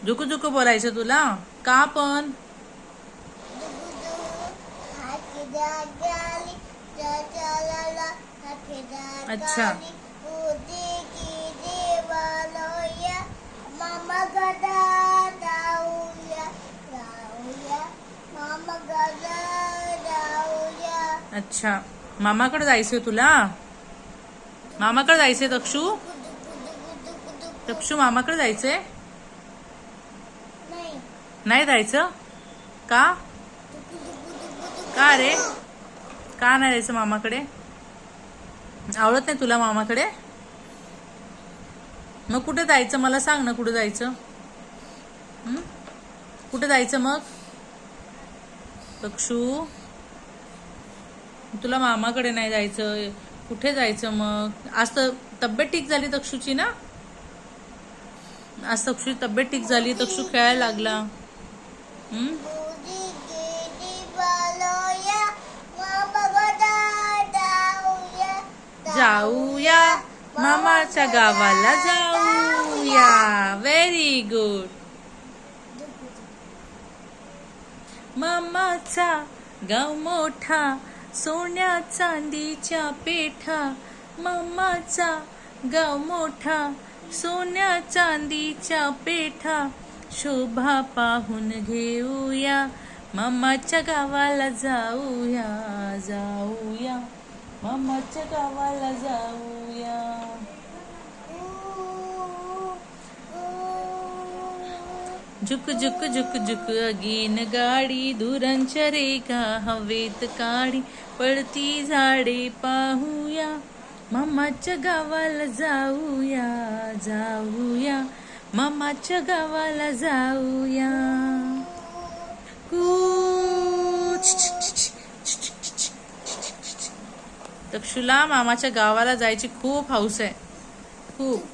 झुकू झुकू बोलायचं तुला का पण? अच्छा अच्छा मामाकडे जायचंय तुला? मामाकडे जायचंय तक्षू? तक्षू मामाकडे जायचंय? नाही जायचं का? का रे? का नाही जायचं मामाकडे? आवडत नाही तुला मामाकडे? मग कुठे जायचं मला सांग ना, कुठे जायचं? कुठे जायचं मग? तक्षू तुला मामाकडे नाही जायचं, कुठे जायचं मग? आज तर तब्येत ठीक झाली तक्षूची ना? आज तक्षूची तब्येत ठीक झाली, तक्षू खेळायला लागला. जाऊया मामाच्या गावाला जाऊया. Very good. मामाचा गाव मोठा, सोन्या चांदीच्या पेठा. मामाचा गाव मोठा, सोन्या चांदीच्या पेठा. शोभा पाहून घेऊया, मामाच्या गावाला जाऊया. जाऊया मामाच्या गावाला जाऊया. झुक झुक झुक झुक अगीन गाडी, धुरांच्या रेखा हवेत काढी. पडती झाडे पाहूया, मामाच्या गावाला जाऊया. जाऊया मामाच्या गावाला जाऊया. तक्षुला मामाच्या गावाला जायची खूप हौस आहे, खूप.